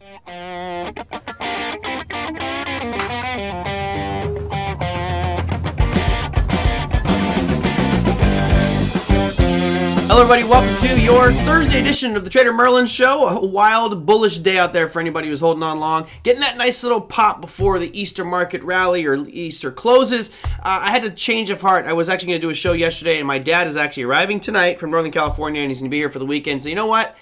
Hello everybody, welcome to your Thursday edition of the TraderMerlin Show. A wild, bullish day out there for anybody who's holding on long. Getting that nice little pop before the Easter market rally or Easter closes. I had a change of heart. I was actually going to do a show yesterday, and my dad is actually arriving tonight from Northern California, and he's going to be here for the weekend. So you know what?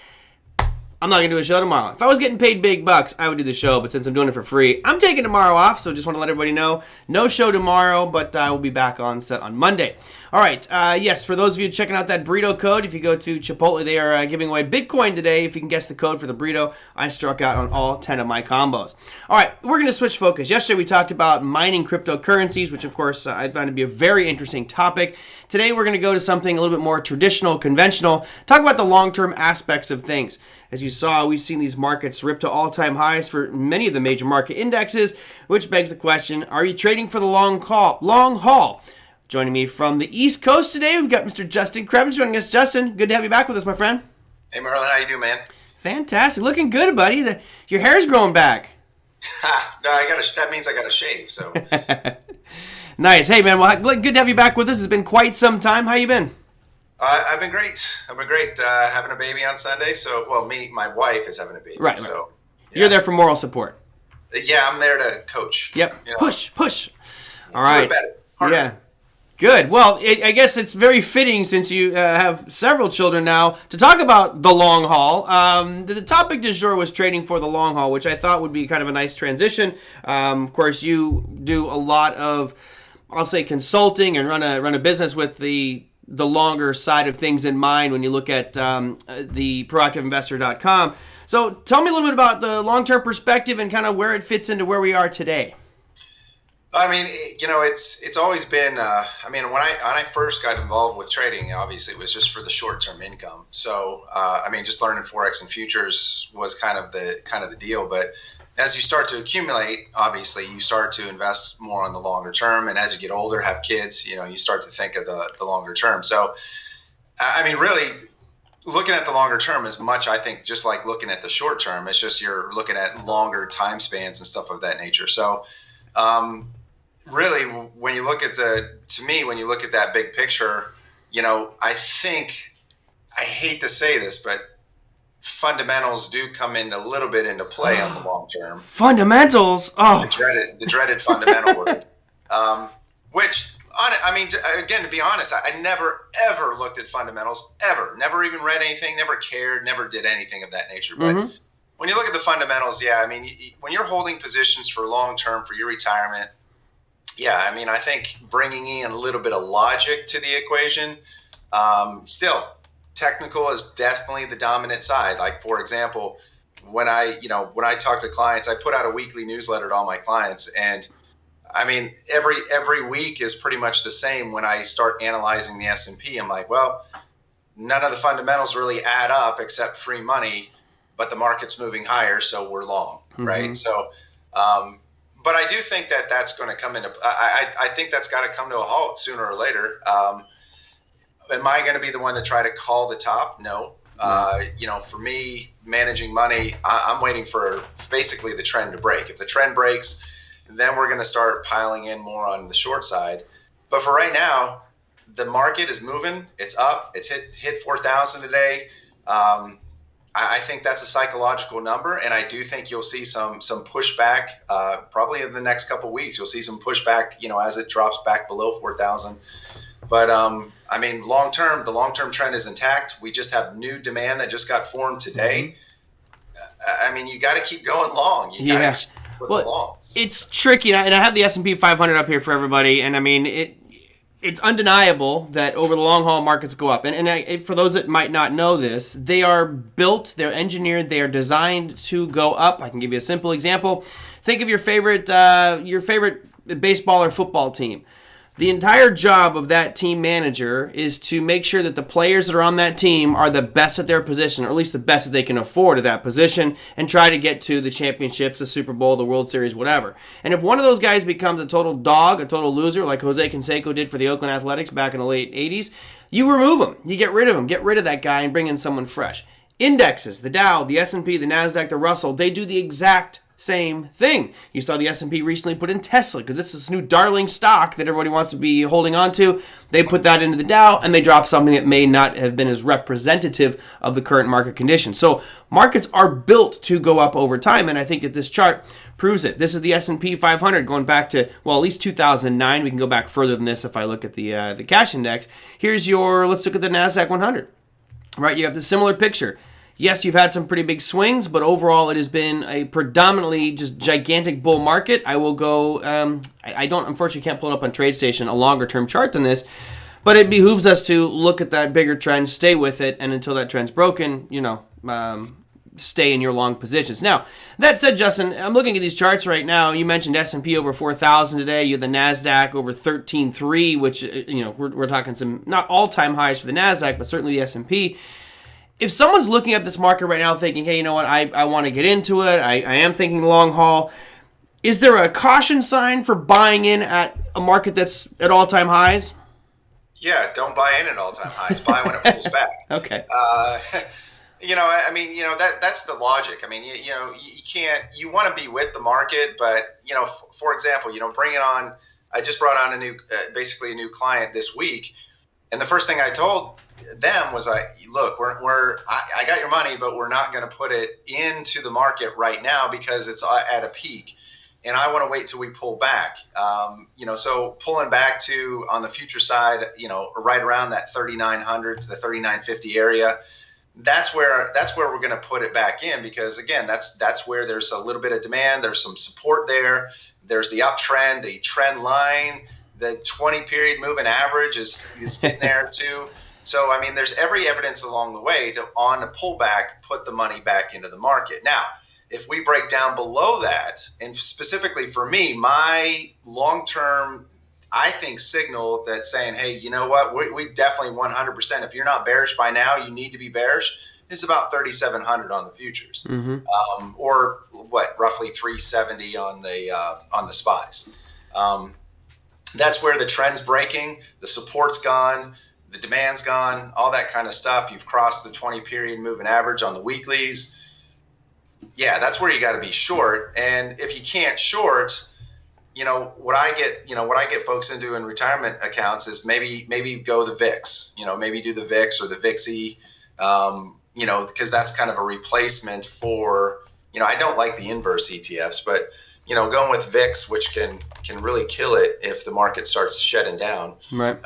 I'm not going to do a show tomorrow. If I was getting paid big bucks, I would do the show, but since I'm doing it for free, I'm taking tomorrow off, so just want to let everybody know, no show tomorrow, but I will be back on set on Monday. All right, yes, for those of you checking out that burrito code, if you go to Chipotle, they are giving away Bitcoin today. If you can guess the code for the burrito, I struck out on all 10 of my combos. All right, we're going to switch focus. Yesterday, we talked about mining cryptocurrencies, which, of course, I found to be a very interesting topic. Today, we're going to go to something a little bit more traditional, conventional, talk about the long-term aspects of things. As you saw, we've seen these markets rip to all-time highs for many of the major market indexes, which begs the question, are you trading for the long haul? Joining me from the East Coast today, we've got Mr. Justin Krebs joining us. Justin, good to have you back with us, my friend. Hey, Merlin, how you doing, man? Fantastic. Looking good, buddy. Your hair's growing back. No, that means I got to shave, so. Nice. Hey, man, well, good to have you back with us. It's been quite some time. How you been? I've been great. Having a baby on Sunday. So, my wife is having a baby. Right. So, yeah. You're there for moral support. Yeah, I'm there to coach. Yep. You know? Push. All right. Do it better. Harder. Yeah. Good. Well, I guess it's very fitting since you have several children now to talk about the long haul. The topic du jour was trading for the long haul, which I thought would be kind of a nice transition. Of course, you do a lot of, I'll say, consulting and run a business with the longer side of things in mind when you look at the proactiveinvestor.com. So tell me a little bit about the long-term perspective and kind of where it fits into where we are today. I mean, it's always been. When I first got involved with trading, obviously it was just for the short-term income. So, just learning forex and futures was kind of the deal. But as you start to accumulate, obviously you start to invest more on the longer term. And as you get older, have kids, you start to think of the longer term. So, really, looking at the longer term is much, I think, just like looking at the short term. It's just you're looking at longer time spans and stuff of that nature. So. Really, when you look at that big picture, I hate to say this, but fundamentals do come in a little bit into play on the long term. Fundamentals? Oh. The dreaded fundamental word. Again, to be honest, I never, ever looked at fundamentals, ever. Never even read anything, never cared, never did anything of that nature. But when you look at the fundamentals, when you're holding positions for long term, for your retirement, I think bringing in a little bit of logic to the equation. Still, technical is definitely the dominant side. Like, for example, when I talk to clients, I put out a weekly newsletter to all my clients, and every week is pretty much the same. When I start analyzing the S&P, I'm like, well, none of the fundamentals really add up except free money, but the market's moving higher, so we're long, right? So. But I do think that's going to come into. I think that's got to come to a halt sooner or later. Am I going to be the one to try to call the top? No. For me, managing money, I'm waiting for basically the trend to break. If the trend breaks, then we're going to start piling in more on the short side. But for right now, the market is moving. It's up. It's hit 4,000 today. I think that's a psychological number, and I do think you'll see some pushback probably in the next couple of weeks. You'll see some pushback, as it drops back below 4,000. But long term, the long term trend is intact. We just have new demand that just got formed today. You got to keep going long. It's tricky, and I have the S&P 500 up here for everybody, and it's undeniable that over the long haul markets go up. And for those that might not know this, they are built, they're engineered, they are designed to go up. I can give you a simple example. Think of your favorite baseball or football team. The entire job of that team manager is to make sure that the players that are on that team are the best at their position, or at least the best that they can afford at that position, and try to get to the championships, the Super Bowl, the World Series, whatever. And if one of those guys becomes a total dog, a total loser, like Jose Canseco did for the Oakland Athletics back in the late 80s, you remove him. You get rid of him. Get rid of that guy and bring in someone fresh. Indexes, the Dow, the S&P, the NASDAQ, the Russell, they do the exact same thing. You saw the S&P recently put in Tesla because it's this new darling stock that everybody wants to be holding on to. They put that into the Dow and they dropped something that may not have been as representative of the current market conditions. So markets are built to go up over time, and I think that this chart proves it. This is the S&P 500 going back to, well, at least 2009. We can go back further than this if I look at the cash index. Here's let's look at the NASDAQ 100. Right, you have the similar picture. Yes, you've had some pretty big swings, but overall it has been a predominantly just gigantic bull market. I will go, unfortunately can't pull it up on TradeStation, a longer term chart than this, but it behooves us to look at that bigger trend, stay with it, and until that trend's broken, stay in your long positions. Now, that said, Justin, I'm looking at these charts right now. You mentioned S&P over 4,000 today. You have the NASDAQ over 13,300, which, we're talking some, not all-time highs for the NASDAQ, but certainly the S&P. If someone's looking at this market right now thinking, hey, you know what, I want to get into it, I am thinking long haul, is there a caution sign for buying in at a market that's at all-time highs? Yeah, don't buy in at all-time highs. Buy when it pulls back. Okay. That's the logic. I mean, you can't, you want to be with the market, but, for example, bring it on. I just brought on basically a new client this week. And the first thing I told them was, look, I got your money, but we're not going to put it into the market right now because it's at a peak. And I want to wait till we pull back. So pulling back to on the future side, right around that 3,900 to the 3,950 area. That's where we're going to put it back in because, again, that's where there's a little bit of demand. There's some support there. There's the uptrend, the trend line, the 20 period moving average is getting there too. So, I mean, there's every evidence along the way on a pullback, put the money back into the market. Now, if we break down below that, and specifically for me, my long-term, I think, signal that's saying, hey, you know what, we definitely 100%, if you're not bearish by now, you need to be bearish, is about 3,700 on the futures. Mm-hmm. Or roughly 370 on the SPYs. That's where the trend's breaking, the support's gone, the demand's gone, all that kind of stuff. You've crossed the 20 period moving average on the weeklies. Yeah, that's where you got to be short. And if you can't short, what I get folks into in retirement accounts is maybe go the VIX, maybe do the VIX or the VIXY, because that's kind of a replacement for, I don't like the inverse ETFs, but, going with VIX, which can really kill it if the market starts shedding down. Right.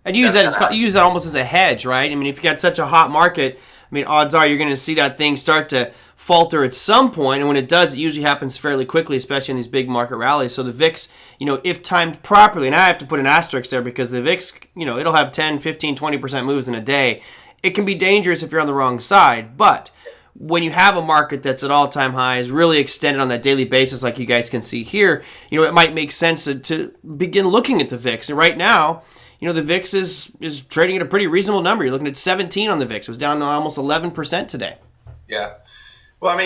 And you use that almost as a hedge, right? I mean, if you got such a hot market, odds are you're going to see that thing start to falter at some point, and when it does, it usually happens fairly quickly, especially in these big market rallies. So the VIX, if timed properly, and I have to put an asterisk there because the VIX, it'll have 10, 15, 20% moves in a day. It can be dangerous if you're on the wrong side, but when you have a market that's at all-time highs, really extended on that daily basis like you guys can see here, it might make sense to begin looking at the VIX. And right now, the VIX is trading at a pretty reasonable number. You're looking at 17 on the VIX. It was down to almost 11% today. Yeah. Well,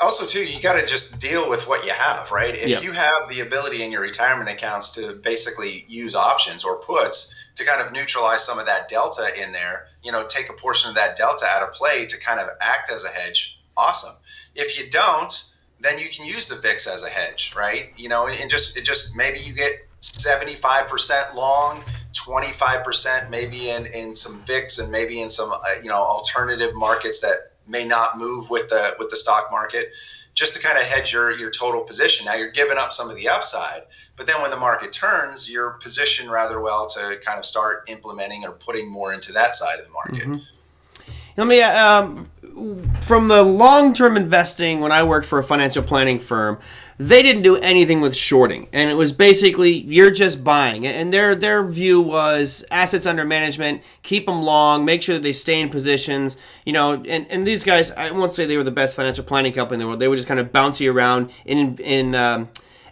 also, too, you got to just deal with what you have, right? If you have the ability in your retirement accounts to basically use options or puts to kind of neutralize some of that delta in there, take a portion of that delta out of play to kind of act as a hedge, awesome. If you don't, then you can use the VIX as a hedge, right? And just maybe you get 75% long, 25% maybe in some VIX and maybe in some alternative markets that may not move with the stock market, just to kind of hedge your total position. Now you're giving up some of the upside, but then when the market turns, you're positioned rather well to kind of start implementing or putting more into that side of the market. Mm-hmm. Let me, from the long-term investing, when I worked for a financial planning firm, they didn't do anything with shorting. And it was basically, you're just buying. And their view was assets under management, keep them long, make sure that they stay in positions. And these guys, I won't say they were the best financial planning company in the world. They would just kind of bounce you around in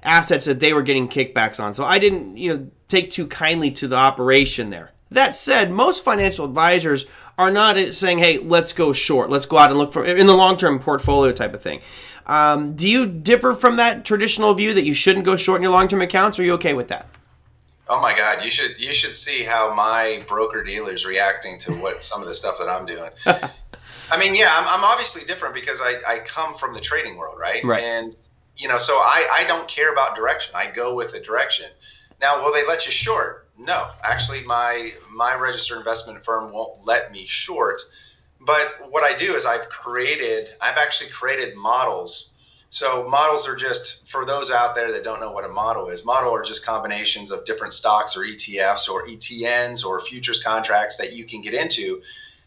assets that they were getting kickbacks on. So I didn't, take too kindly to the operation there. That said, most financial advisors are not saying, hey, let's go short. Let's go out and look for in the long-term portfolio type of thing. Do you differ from that traditional view that you shouldn't go short in your long-term accounts? Or are you okay with that? Oh my God, you should see how my broker dealer's reacting to what some of the stuff that I'm doing. I mean, yeah, I'm obviously different because I come from the trading world, right? Right. And, so I don't care about direction. I go with the direction. Now, will they let you short? No. Actually, my registered investment firm won't let me short. But what I do is I've actually created models. So models are just, for those out there that don't know what a model is, model are just combinations of different stocks or ETFs or ETNs or futures contracts that you can get into,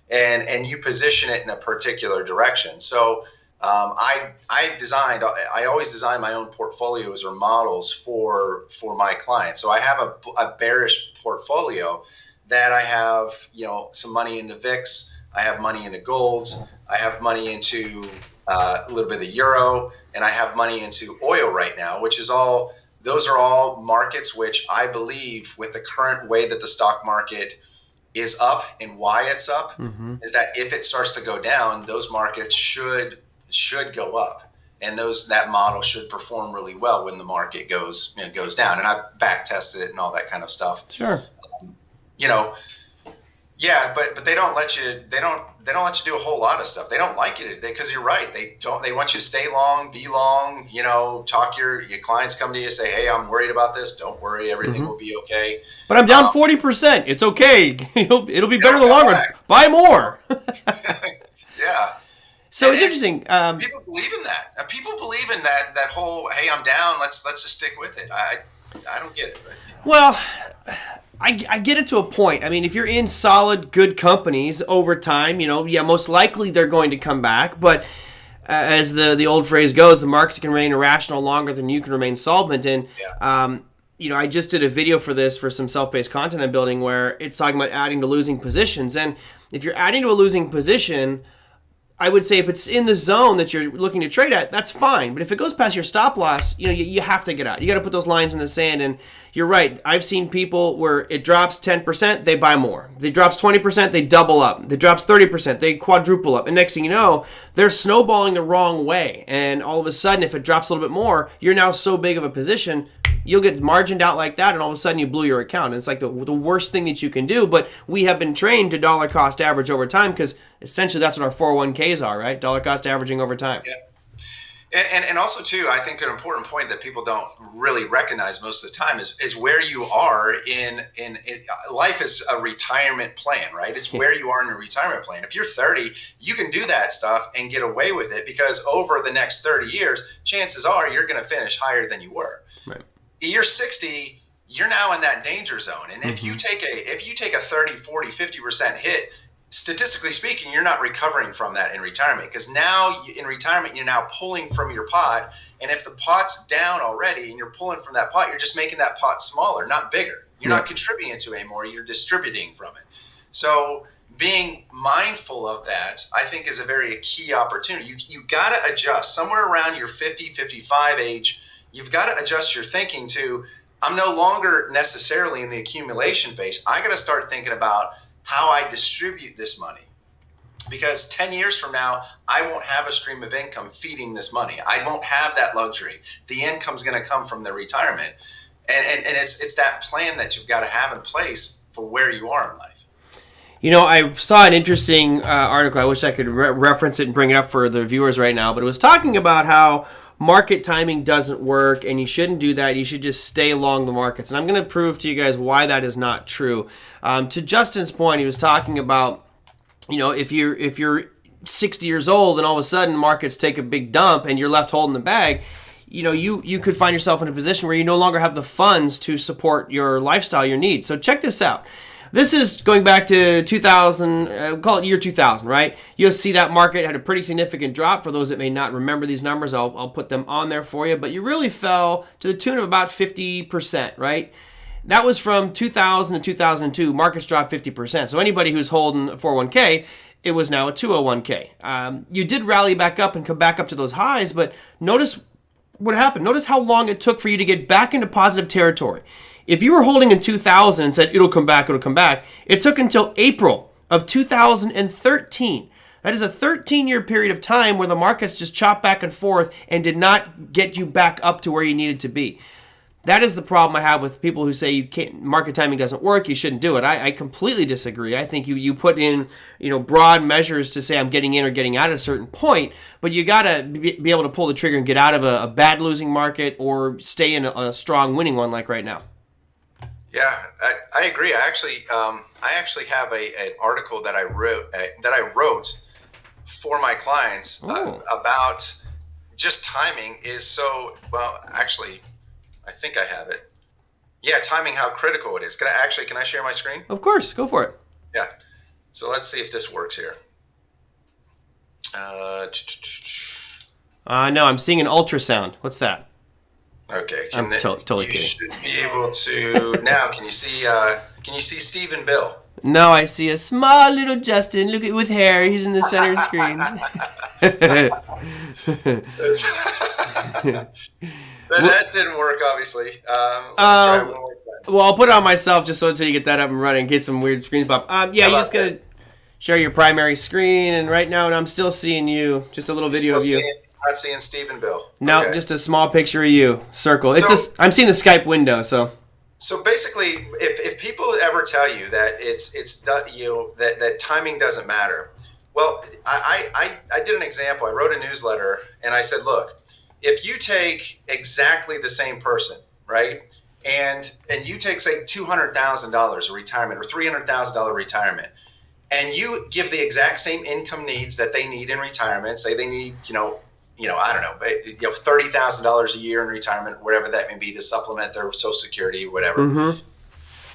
and you position it in a particular direction. So I always design my own portfolios or models for my clients. So I have a bearish portfolio that I have, some money into VIX, I have money into golds, I have money into a little bit of the euro, and I have money into oil right now, those are all markets which I believe, with the current way that the stock market is up and why it's up, is that if it starts to go down, those markets should go up, and that model should perform really well when the market goes down. And I've back tested it and all that kind of stuff. Sure. Yeah, but they don't let you. They don't let you do a whole lot of stuff. They don't like it because you're right. They want you to stay long, be long. Talk your clients come to you and say, "Hey, I'm worried about this. Don't worry, everything will be okay." But I'm down 40%. It's okay. It'll be better in the long run. Buy more. Yeah. So it's interesting. People believe in that. People believe in that whole, "Hey, I'm down. Let's just stick with it." I don't get it. But, Well, I get it to a point. I mean, if you're in solid, good companies over time, most likely they're going to come back. But as the old phrase goes, the markets can remain irrational longer than you can remain solvent. And, I just did a video for some self-paced content I'm building where it's talking about adding to losing positions. And if you're adding to a losing position, I would say if it's in the zone that you're looking to trade at, that's fine. But if it goes past your stop loss, you have to get out. You got to put those lines in the sand. And you're right. I've seen people where it drops 10%, they buy more. It drops 20%, they double up. It drops 30%, they quadruple up. And next thing you know, they're snowballing the wrong way. And all of a sudden, if it drops a little bit more, you're now so big of a position, you'll get margined out like that, and all of a sudden you blew your account. And it's like the worst thing that you can do. But we have been trained to dollar cost average over time because essentially that's what our 401ks are, right? Dollar cost averaging over time. Yeah. And also, too, I think an important point that people don't really recognize most of the time is where you are in life is a retirement plan, right? It's where you are in your retirement plan. If you're 30, you can do that stuff and get away with it because over the next 30 years, chances are you're going to finish higher than you were. Right. You're 60, you're now in that danger zone. And if you take a 30, 40, 50% hit, statistically speaking, you're not recovering from that in retirement because now in retirement, you're now pulling from your pot. And if the pot's down already and you're pulling from that pot, you're just making that pot smaller, not bigger. You're not contributing to it anymore. You're distributing from it. So being mindful of that, I think, is a very key opportunity. You got to adjust somewhere around your 50, 55 age. You've got to adjust your thinking to, I'm no longer necessarily in the accumulation phase. I got to start thinking about how I distribute this money. Because 10 years from now, I won't have a stream of income feeding this money. I won't have that luxury. The income's going to come from the retirement. And it's that plan that you've got to have in place for where you are in life. I saw an interesting article. I wish I could reference it and bring it up for the viewers right now. But it was talking about how market timing doesn't work and you shouldn't do that. You should just stay along the markets. And I'm going to prove to you guys why that is not true. To Justin's point, he was talking about, if you're 60 years old and all of a sudden markets take a big dump and you're left holding the bag, you could find yourself in a position where you no longer have the funds to support your lifestyle, your needs. So check this out. This is going back to 2000, call it year 2000, right? You'll see that market had a pretty significant drop. For those that may not remember these numbers, I'll put them on there for you. But you really fell to the tune of about 50%, right? That was from 2000 to 2002. Markets dropped 50%. So anybody who's holding a 401k, it was now a 201k. You did rally back up and come back up to those highs, but notice what happened. Notice how long it took for you to get back into positive territory. If you were holding in 2000 and said, it'll come back, it took until April of 2013. That is a 13-year period of time where the markets just chopped back and forth and did not get you back up to where you needed to be. that is the problem I have with people who say you can't, market timing doesn't work, you shouldn't do it. I completely disagree. I think you put in, broad measures to say I'm getting in or getting out at a certain point, but you got to be able to pull the trigger and get out of a bad losing market or stay in a strong winning one like right now. Yeah, I agree. I actually have an article that I wrote for my clients about just timing is so well. Actually, I think I have it. Yeah, timing, how critical it is. Can I share my screen? Of course, go for it. Yeah. So let's see if this works here. No, I'm seeing an ultrasound. What's that? Okay. I'm totally kidding. You should be able to now. Can you see Steve and Bill? No, I see a small little Justin. Look at with hair. He's in the center screen. That didn't work, obviously. Well, I'll put it on myself just until you get that up and running in case some weird screens pop. Yeah, you just gotta share your primary screen, and right now I'm still seeing you. Just a little video of you. Not seeing Steve and Bill. No, okay. Just a small picture of you. Circle. I'm seeing the Skype window. So basically, if people ever tell you that that timing doesn't matter, well, I did an example. I wrote a newsletter and I said, look, if you take exactly the same person, right, and you take say $200,000 of retirement or $300,000 retirement, and you give the exact same income needs that they need in retirement, say they need I don't know, $30,000 a year in retirement, whatever that may be, to supplement their Social Security, whatever. Mm-hmm.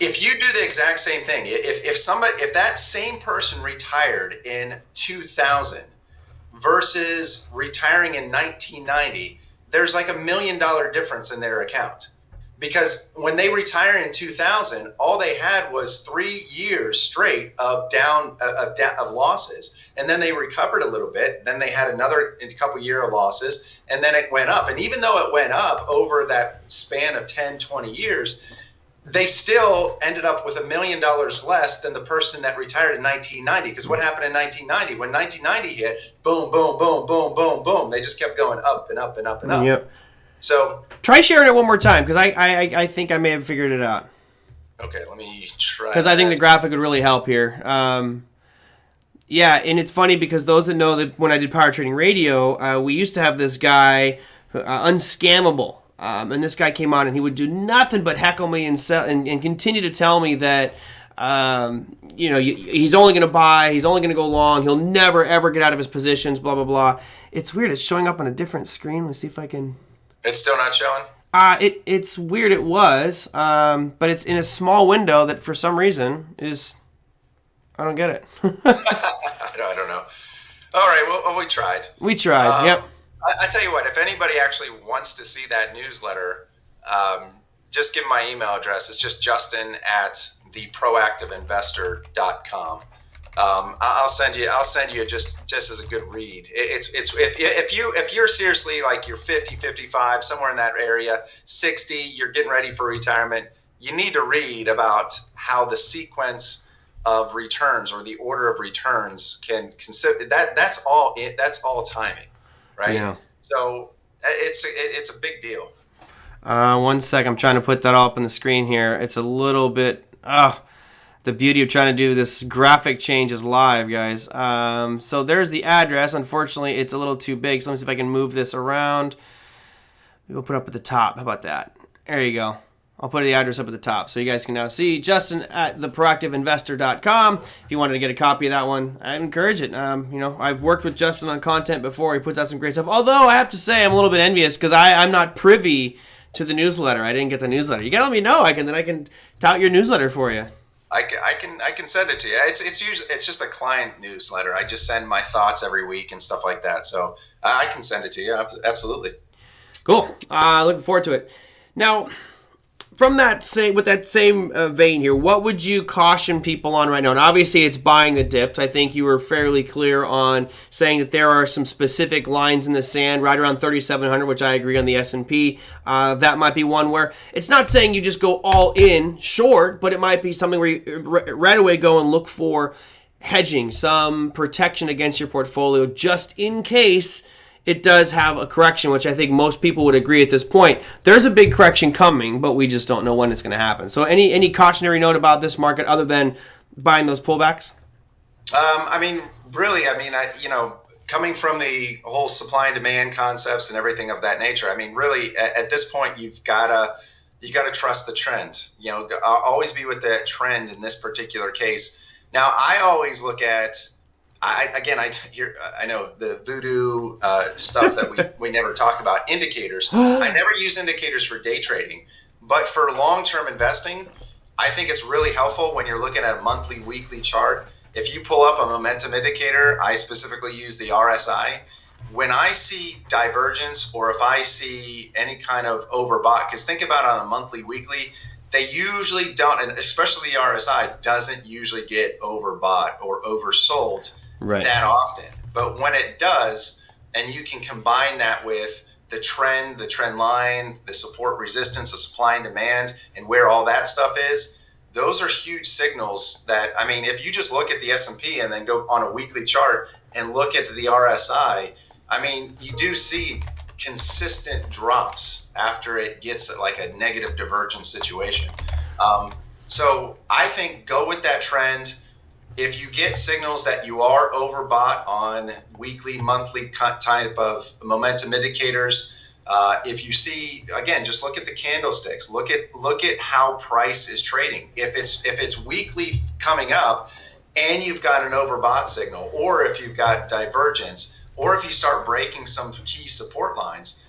If you do the exact same thing, if that same person retired in 2000 versus retiring in 1990, there's like $1 million difference in their account. Because when they retired in 2000, all they had was 3 years straight of losses, and then they recovered a little bit. Then they had another couple year of losses, and then it went up. And even though it went up over that span of 10, 20 years, they still ended up with $1 million less than the person that retired in 1990. Because what happened in 1990? When 1990 hit, boom, boom, boom, boom, boom, boom, they just kept going up and up and up and up. Yep. So try sharing it one more time, because I think I may have figured it out. Okay, let me try. Because I think the graphic would really help here. Yeah, and it's funny because those that know that when I did Power Trading Radio, we used to have this guy, Unscammable, and this guy came on and he would do nothing but heckle me and continue to tell me that he's only going to buy, he's only going to go long, he'll never ever get out of his positions, blah blah blah. It's weird. It's showing up on a different screen. Let's see if I can. It's still not showing? It's weird. It was, but it's in a small window that for some reason is, I don't get it. I don't know. All right, well, we tried. We tried, yep. I tell you what, if anybody actually wants to see that newsletter, just give my email address. It's just justin@theproactiveinvestor.com. I'll send you just as a good read. It's if you're seriously like you're 50, 55, somewhere in that area, 60, you're getting ready for retirement, you need to read about how the sequence of returns or the order of returns can consider that's all timing, right? Yeah. So it's a big deal. 1 second, I'm trying to put that all up on the screen here. It's a little bit the beauty of trying to do this graphic changes live, guys. So there's the address. Unfortunately, it's a little too big. So let me see if I can move this around. We'll put it up at the top. How about that? There you go. I'll put the address up at the top so you guys can now see. Justin@theproactiveinvestor.com. If you wanted to get a copy of that one, I'd encourage it. I've worked with Justin on content before. He puts out some great stuff. Although I have to say I'm a little bit envious because I'm not privy to the newsletter. I didn't get the newsletter. You gotta let me know. I can tout your newsletter for you. I can send it to you. It's just a client newsletter. I just send my thoughts every week and stuff like that. So I can send it to you. Absolutely. Cool. Looking forward to it. Now, from that same vein here, what would you caution people on right now? And obviously, it's buying the dips. I think you were fairly clear on saying that there are some specific lines in the sand right around 3,700, which I agree on the S&P. That might be one where it's not saying you just go all in short, but it might be something where you right away go and look for hedging, some protection against your portfolio, just in case it does have a correction, which I think most people would agree at this point. There's a big correction coming, but we just don't know when it's going to happen. So any cautionary note about this market other than buying those pullbacks? Coming from the whole supply and demand concepts and everything of that nature, really at this point, you got to trust the trend. Always be with that trend in this particular case. Now, I always look at, I know the voodoo stuff that we never talk about, indicators. I never use indicators for day trading, but for long-term investing, I think it's really helpful when you're looking at a monthly, weekly chart. If you pull up a momentum indicator, I specifically use the RSI. When I see divergence or if I see any kind of overbought, because think about it on a monthly, weekly, they usually don't, and especially the RSI doesn't usually get overbought or oversold that often. But when it does, and you can combine that with the trend line, the support resistance, the supply and demand, and where all that stuff is, those are huge signals that, if you just look at the S&P and then go on a weekly chart and look at the RSI, you do see consistent drops after it gets like a negative divergence situation. So I think go with that trend. If you get signals that you are overbought on weekly, monthly type of momentum indicators, if you see, again, just look at the candlesticks. Look at how price is trading. If it's weekly coming up, and you've got an overbought signal, or if you've got divergence, or if you start breaking some key support lines,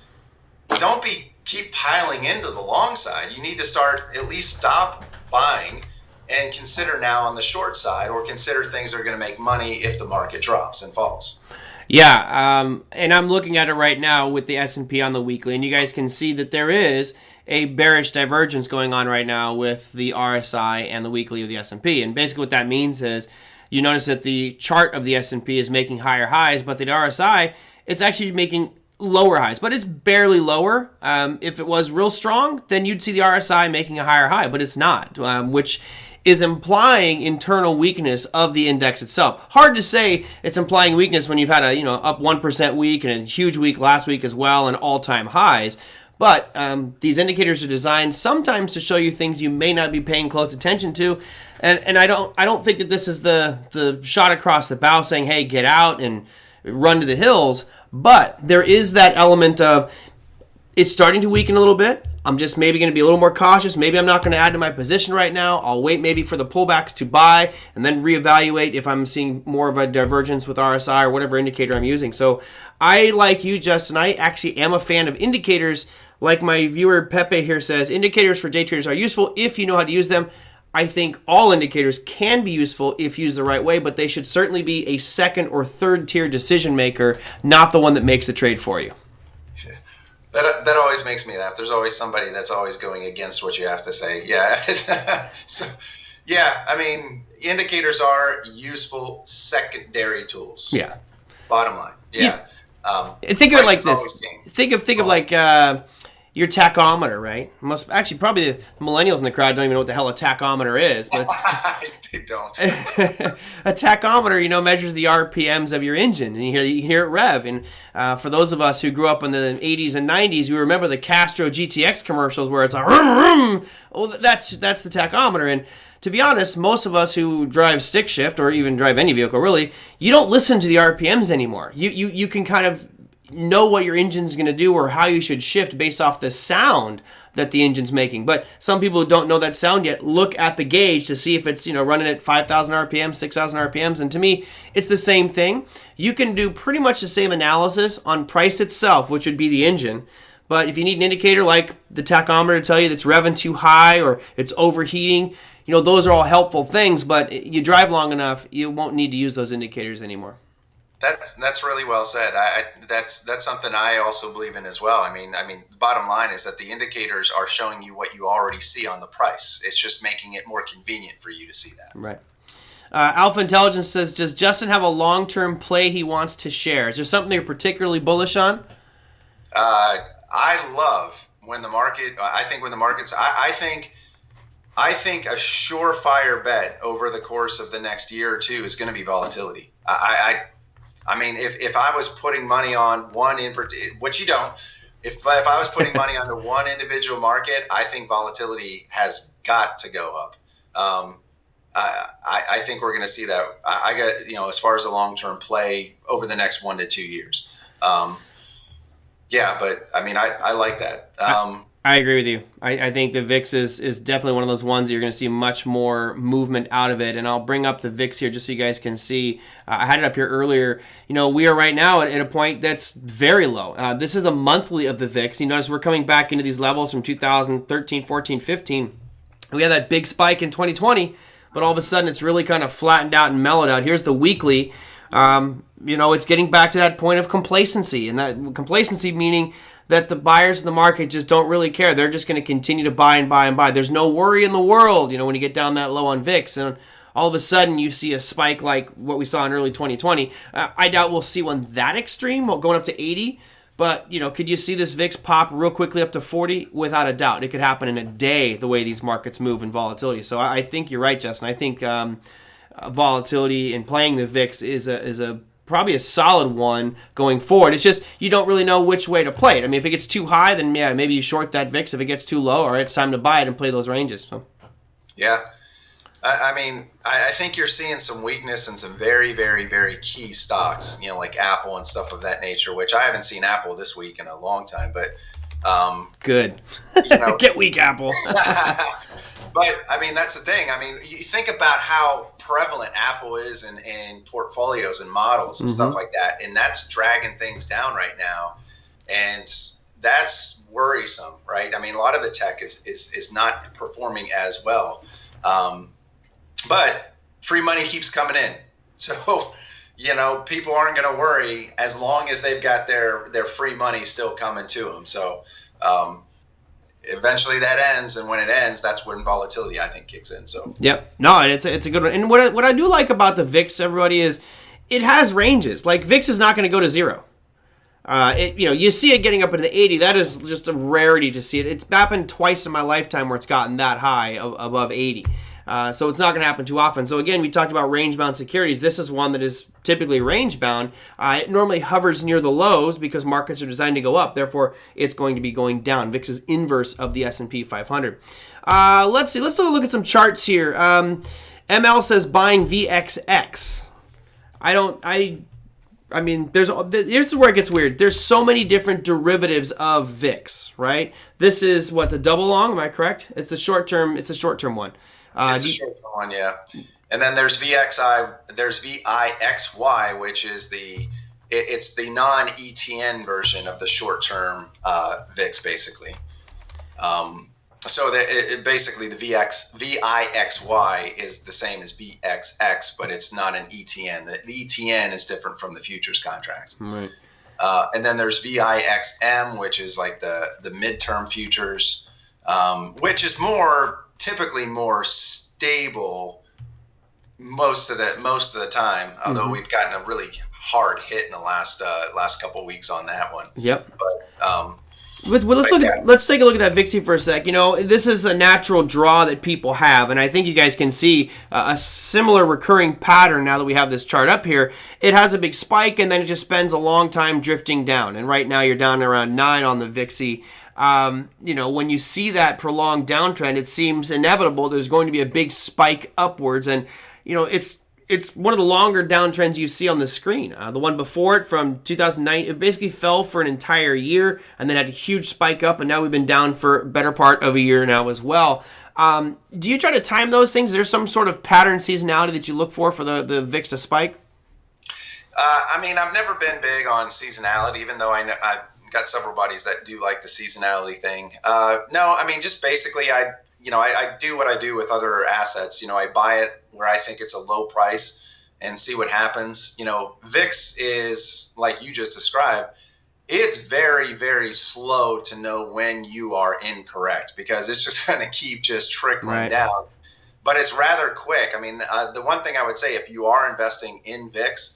don't keep piling into the long side. You need to at least stop buying and consider now on the short side, or consider things that are going to make money if the market drops and falls. Yeah, and I'm looking at it right now with the S&P on the weekly, and you guys can see that there is a bearish divergence going on right now with the RSI and the weekly of the S&P. And basically what that means is you notice that the chart of the S&P is making higher highs, but the RSI, it's actually making lower highs, but it's barely lower. If it was real strong, then you'd see the RSI making a higher high, but it's not, which is implying internal weakness of the index itself. Hard to say it's implying weakness when you've had a up 1% week and a huge week last week as well, and all-time highs. But these indicators are designed sometimes to show you things you may not be paying close attention to, and I don't think that this is the shot across the bow saying, hey, get out and run to the hills. But there is that element of it's starting to weaken a little bit. I'm just maybe going to be a little more cautious. Maybe I'm not going to add to my position right now. I'll wait maybe for the pullbacks to buy and then reevaluate if I'm seeing more of a divergence with RSI or whatever indicator I'm using. So I, like you, Justin, I actually am a fan of indicators. Like my viewer Pepe here says, indicators for day traders are useful if you know how to use them. I think all indicators can be useful if used the right way, but they should certainly be a second or third tier decision maker, not the one that makes the trade for you. That always makes me laugh. There's always somebody that's always going against what you have to say. Yeah. Indicators are useful secondary tools. Yeah. Bottom line. Yeah. Think of it like this. Think of like your tachometer, right? Probably the millennials in the crowd don't even know what the hell a tachometer is, but they don't. A tachometer, measures the RPMs of your engine, and you hear it rev. And for those of us who grew up in the 80s and 90s, we remember the Castro GTX commercials where it's a rum. Well, that's the tachometer. And to be honest, most of us who drive stick shift or even drive any vehicle, really, you don't listen to the RPMs anymore. You can kind of know what your engine's going to do or how you should shift based off the sound that the engine's making. But some people who don't know that sound yet look at the gauge to see if it's running at 5,000 RPM, 6,000 RPMs. And to me, it's the same thing. You can do pretty much the same analysis on price itself, which would be the engine. But if you need an indicator like the tachometer to tell you that's revving too high or it's overheating, those are all helpful things. But you drive long enough, you won't need to use those indicators anymore. That's really well said. That's something I also believe in as well. The bottom line is that the indicators are showing you what you already see on the price. It's just making it more convenient for you to see that. Right. Alpha Intelligence says, does Justin have a long-term play he wants to share? Is there something you're particularly bullish on? I love when the market. I think a surefire bet over the course of the next year or two is going to be volatility. I mean, if I was putting money on one which you don't, if I was putting money onto one individual market, I think volatility has got to go up. I think we're going to see that. I got, as far as a long-term play over the next 1 to 2 years. Yeah, but I mean, I like that. I agree with you. I think the VIX is definitely one of those ones that you're going to see much more movement out of it. And I'll bring up the VIX here just so you guys can see. I had it up here earlier. We are right now at a point that's very low. This is a monthly of the VIX. You notice we're coming back into these levels from 2013, 14, 15. We had that big spike in 2020, but all of a sudden it's really kind of flattened out and mellowed out. Here's the weekly. It's getting back to that point of complacency, and that complacency meaning that the buyers in the market just don't really care. They're just going to continue to buy and buy and buy. There's no worry in the world, when you get down that low on VIX. And all of a sudden you see a spike like what we saw in early 2020. I doubt we'll see one that extreme, going up to 80. But, could you see this VIX pop real quickly up to 40? Without a doubt. It could happen in a day the way these markets move in volatility. So I think you're right, Justin. I think volatility and playing the VIX is a probably a solid one going forward. It's just you don't really know which way to play it. I mean, if it gets too high, then yeah, maybe you short that VIX. If it gets too low, all right, it's time to buy it and play those ranges. So. Yeah. I mean, I think you're seeing some weakness in some very, very, very key stocks, like Apple and stuff of that nature, which I haven't seen Apple this week in a long time. But good. Get weak, Apple. But, I mean, that's the thing. I mean, you think about how prevalent Apple is in portfolios and models and stuff like that, and that's dragging things down right now. And that's worrisome, right? I mean, a lot of the tech is not performing as well. But free money keeps coming in. So, people aren't going to worry as long as they've got their free money still coming to them. So, eventually that ends, and when it ends, that's when volatility, I think, kicks in. So yep, no, it's a good one. And what I do like about the VIX, everybody, is it has ranges. Like VIX is not going to go to zero. You see it getting up into the 80. That is just a rarity to see it. It's happened twice in my lifetime where it's gotten that high above 80. So it's not going to happen too often. So again, we talked about range-bound securities. This is one that is typically range-bound. It normally hovers near the lows because markets are designed to go up. Therefore, it's going to be going down. VIX is inverse of the S&P 500. Let's see. Let's take a look at some charts here. ML says buying VXX. I mean, here's where it gets weird. There's so many different derivatives of VIX, right? This is what, the double long, am I correct? It's a short-term one. It's a short-term one, yeah. And then there's VXI, there's VIXY, which is it's the non-ETN version of the short-term VIX, basically. So basically the VIXY is the same as VXX, but it's not an ETN. The ETN is different from the futures contracts. Right. And then there's VIXM, which is like the midterm futures, which is typically more stable most of the time. Although we've gotten a really hard hit in the last couple of weeks on that one. Yep. But let's take a look at that VIXY for a sec. This is a natural draw that people have, and I think you guys can see a similar recurring pattern now that we have this chart up here. It has a big spike, and then it just spends a long time drifting down. And right now you're down around 9 on the VIXY. When you see that prolonged downtrend, it seems inevitable there's going to be a big spike upwards, and it's one of the longer downtrends you see on the screen. The one before it from 2009, it basically fell for an entire year and then had a huge spike up, and now we've been down for a better part of a year now as well. Do you try to time those things? Is there some sort of pattern seasonality that you look for the VIX to spike? I mean, I've never been big on seasonality, even though I've got several buddies that do like the seasonality thing. No, I mean, just basically I do what I do with other assets. I buy it where I think it's a low price and see what happens. VIX is, like you just described, it's very, very slow to know when you are incorrect because it's just going to keep just trickling down. But it's rather quick. I mean, the one thing I would say, if you are investing in VIX,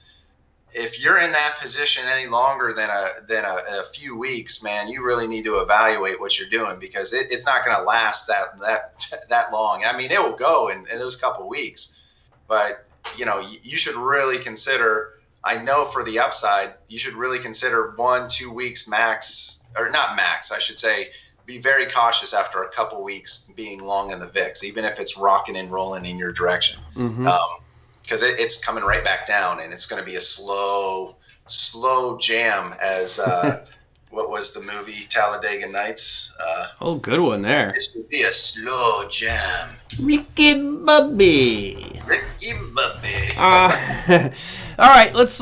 if you're in that position any longer than a few weeks, man, you really need to evaluate what you're doing because it's not going to last that long. I mean, it will go in those couple weeks, but you should really consider I know for the upside, you should really consider 1-2 weeks max, or not max, I should say. Be very cautious after a couple weeks being long in the VIX, even if it's rocking and rolling in your direction, because it's coming right back down, and it's going to be a slow jam. As what was the movie Talladega Nights? Good one there. It should be a slow jam. Ricky Bobby. All right, let's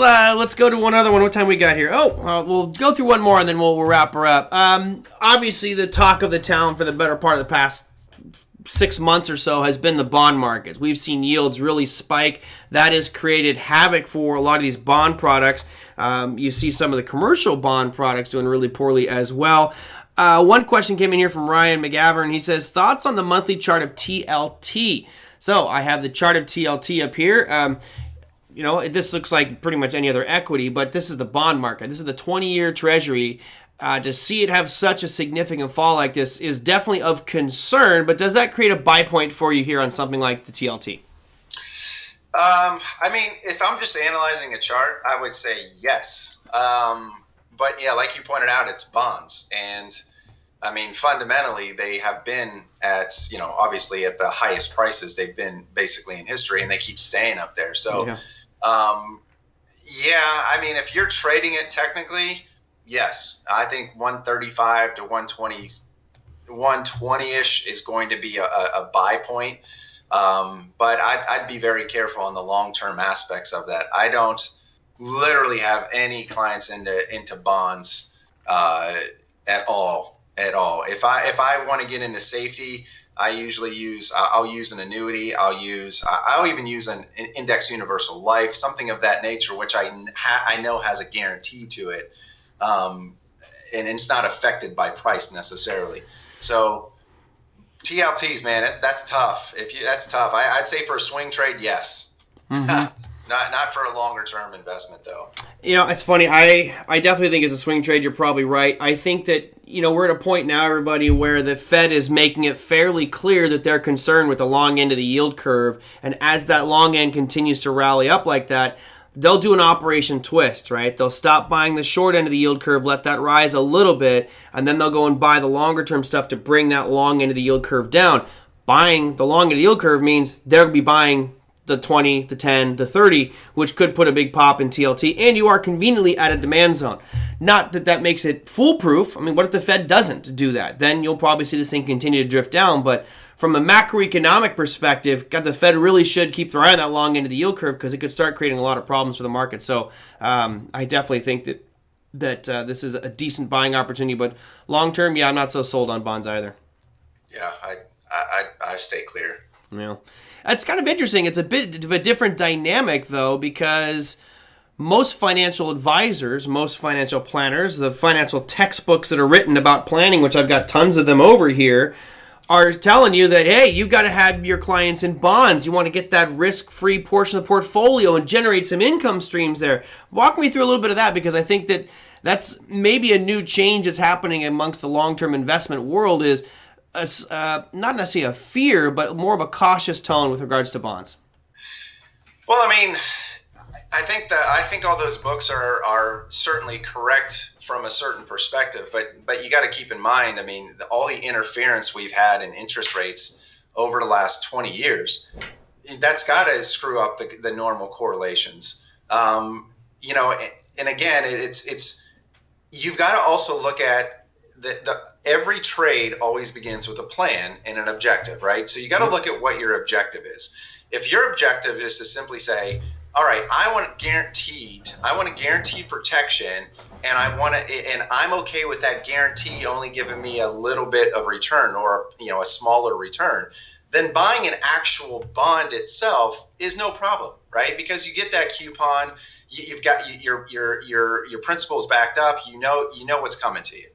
go to one other one. What time we got here? We'll go through one more and then we'll wrap her up. Obviously, the talk of the town for the better part of the past 6 months or so has been the bond markets. We've seen yields really spike. That has created havoc for a lot of these bond products. You see some of the commercial bond products doing really poorly as well. One question came in here from Ryan McGavern. He says, thoughts on the monthly chart of TLT? So I have the chart of TLT up here. This looks like pretty much any other equity, but this is the bond market. This is the 20-year Treasury. To see it have such a significant fall like this is definitely of concern, but does that create a buy point for you here on something like the TLT? If I'm just analyzing a chart, I would say yes. But yeah, like you pointed out, it's bonds. And fundamentally, they have been at, obviously at the highest prices they've been basically in history, and they keep staying up there. So, if you're trading it technically, yes, I think 135 to 120, 120-ish is going to be a buy point. But I'd be very careful on the long-term aspects of that. I don't literally have any clients into bonds at all. If I want to get into safety, I'll use an annuity. I'll even use an index universal life, something of that nature, which I know has a guarantee to it. And it's not affected by price necessarily. So TLTs, man, that's tough. That's tough. I'd say for a swing trade, yes. Not for a longer term investment though. It's funny. I definitely think as a swing trade, you're probably right. I think that, we're at a point now, everybody, where the Fed is making it fairly clear that they're concerned with the long end of the yield curve. And as that long end continues to rally up like that, they'll do an operation twist, right? They'll stop buying the short end of the yield curve, let that rise a little bit, and then they'll go and buy the longer term stuff to bring that long end of the yield curve down. Buying the long end of the yield curve means they'll be buying the 20, the 10, the 30, which could put a big pop in TLT, and you are conveniently at a demand zone. Not that makes it foolproof. What if the Fed doesn't do that? Then you'll probably see this thing continue to drift down, but from a macroeconomic perspective, the Fed really should keep their eye on that long end of the yield curve because it could start creating a lot of problems for the market. So I definitely think that this is a decent buying opportunity, but long term, I'm not so sold on bonds either. Yeah, I stay clear. Yeah. It's kind of interesting. It's a bit of a different dynamic, though, because most financial advisors, most financial planners, the financial textbooks that are written about planning, which I've got tons of them over here, are telling you that, hey, you've got to have your clients in bonds. You want to get that risk-free portion of the portfolio and generate some income streams there. Walk me through a little bit of that, because I think that that's maybe a new change that's happening amongst the long-term investment world is not necessarily a fear, but more of a cautious tone with regards to bonds. Well, I think all those books are certainly correct from a certain perspective, but you got to keep in mind, all the interference we've had in interest rates over the last 20 years, that's got to screw up the normal correlations. And again, it's you've got to also look at every trade always begins with a plan and an objective, right? So you got to look at what your objective is. If your objective is to simply say, all right, I want guaranteed protection, and I'm okay with that guarantee only giving me a little bit of return or a smaller return, then buying an actual bond itself is no problem, right? Because you get that coupon, you've got your principal's backed up, you know what's coming to you.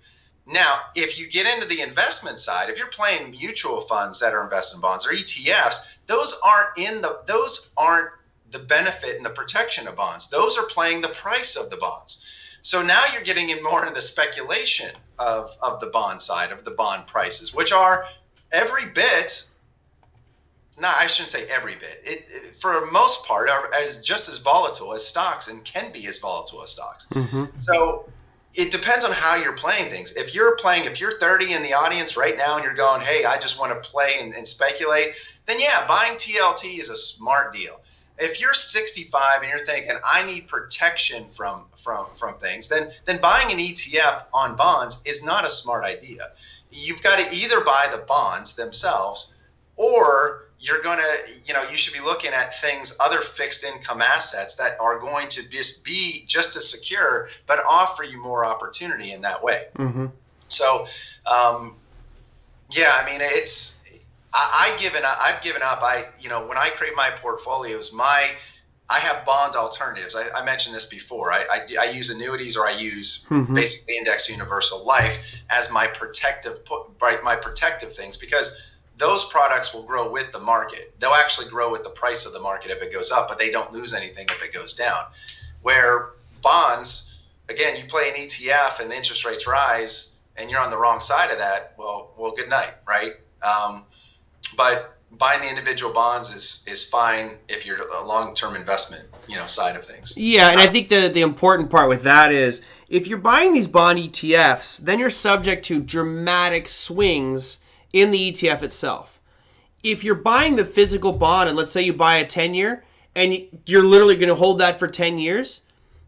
Now, if you get into the investment side, if you're playing mutual funds that are invested in bonds or ETFs, those aren't the benefit and the protection of bonds. Those are playing the price of the bonds. So now you're getting in more into the speculation of the bond side, of the bond prices, which are every bit no, I shouldn't say every bit. It for the most part are just as volatile as stocks and can be as volatile as stocks. So it depends on how you're playing things. If you're 30 in the audience right now and you're going, hey, I just want to play and speculate, then yeah, buying TLT is a smart deal. If you're 65 and you're thinking, I need protection from things, then buying an ETF on bonds is not a smart idea. You've got to either buy the bonds themselves, or you're going to, you should be looking at other fixed income assets that are going to be just as secure, but offer you more opportunity in that way. So, yeah, I mean, I've given up. When I create my portfolios, I have bond alternatives. I mentioned this before. I use annuities, or I use basically index universal life as my protective things, because those products will grow with the market. They'll actually grow with the price of the market if it goes up, but they don't lose anything if it goes down. Where bonds, again, you play an ETF and interest rates rise and you're on the wrong side of that, well, good night, right? But buying the individual bonds is fine if you're a long-term investment, side of things. Yeah, and I think the important part with that is if you're buying these bond ETFs, then you're subject to dramatic swings in the ETF itself. If you're buying the physical bond, and let's say you buy a 10-year, and you're literally going to hold that for 10 years,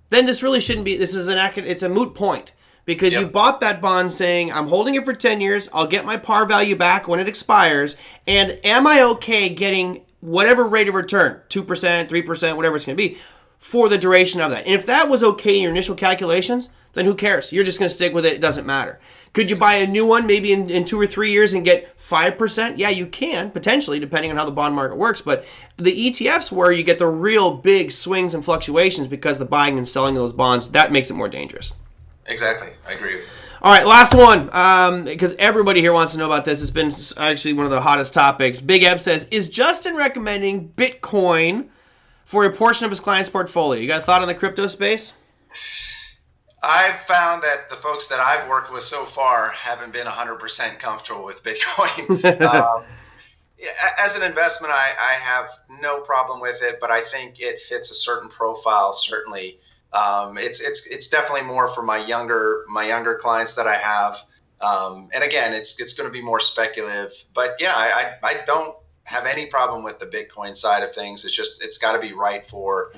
then this really shouldn't be, it's a moot point. Because you bought that bond saying, I'm holding it for 10 years, I'll get my par value back when it expires, and am I okay getting whatever rate of return, 2%, 3%, whatever it's going to be, for the duration of that? And if that was okay in your initial calculations, then who cares? You're just going to stick with it. It doesn't matter. Could you buy a new one maybe in 2 or 3 years and get 5%? Yeah, you can, potentially, depending on how the bond market works. But the ETFs, where you get the real big swings and fluctuations because the buying and selling of those bonds, that makes it more dangerous. Exactly. I agree with you. All right, last one, because everybody here wants to know about this. It's been actually one of the hottest topics. Big Eb says, is Justin recommending Bitcoin for a portion of his client's portfolio? You got a thought on the crypto space? I've found that the folks that I've worked with so far haven't been 100% comfortable with Bitcoin. As an investment, I have no problem with it, but I think it fits a certain profile. Certainly, it's definitely more for my younger clients that I have. And again, it's going to be more speculative. But yeah, I don't have any problem with the Bitcoin side of things. It's just it's got to be right for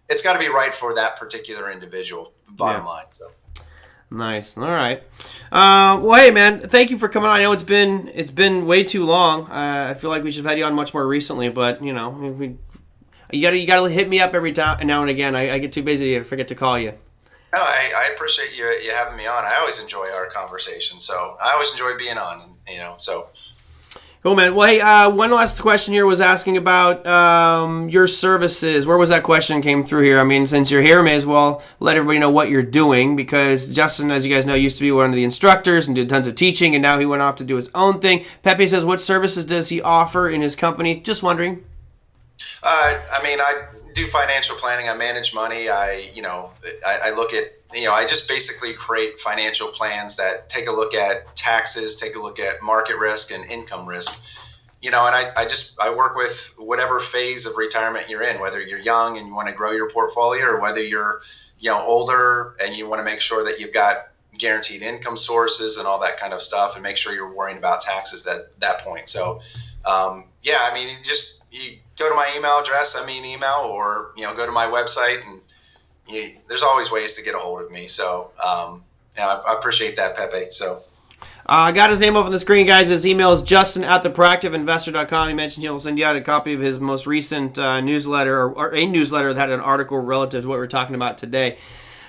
that particular individual. Bottom line. So nice. All right. Well, hey man, thank you for coming on. I know it's been way too long. I feel like we should have had you on much more recently, but you gotta hit me up every now and again. I get too busy to forget to call you. No, I appreciate you having me on. I always enjoy our conversation, so I always enjoy being on. So. Cool, man. Well, hey, one last question here was asking about your services. Where was that question came through here? I mean, since you're here, may as well let everybody know what you're doing, because Justin, as you guys know, used to be one of the instructors and did tons of teaching, and now he went off to do his own thing. Pepe says, what services does he offer in his company? Just wondering. I do financial planning. I manage money. I look at, I just basically create financial plans that take a look at taxes, take a look at market risk and income risk, and I work with whatever phase of retirement you're in, whether you're young and you want to grow your portfolio, or whether you're, older and you want to make sure that you've got guaranteed income sources and all that kind of stuff, and make sure you're worrying about taxes at that point. So, you go to my email address, send me an email, or, go to my website, and there's always ways to get a hold of me. So, I appreciate that, Pepe. So, I got his name up on the screen, guys. His email is justin@theproactiveinvestor.com. He mentioned he'll send you out a copy of his most recent newsletter, or a newsletter that had an article relative to what we're talking about today.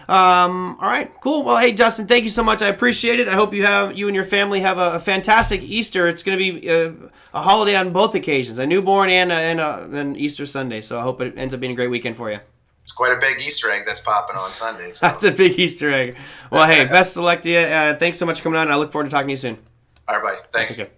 All right, cool. Well, hey, Justin, thank you so much. I appreciate it. I hope you and your family have a fantastic Easter. It's going to be a holiday on both occasions, a newborn and an Easter Sunday. So I hope it ends up being a great weekend for you. It's quite a big Easter egg that's popping on Sunday. So. That's a big Easter egg. Well, hey, best of luck to you. Thanks so much for coming on. I look forward to talking to you soon. All right, buddy. Thanks. Okay.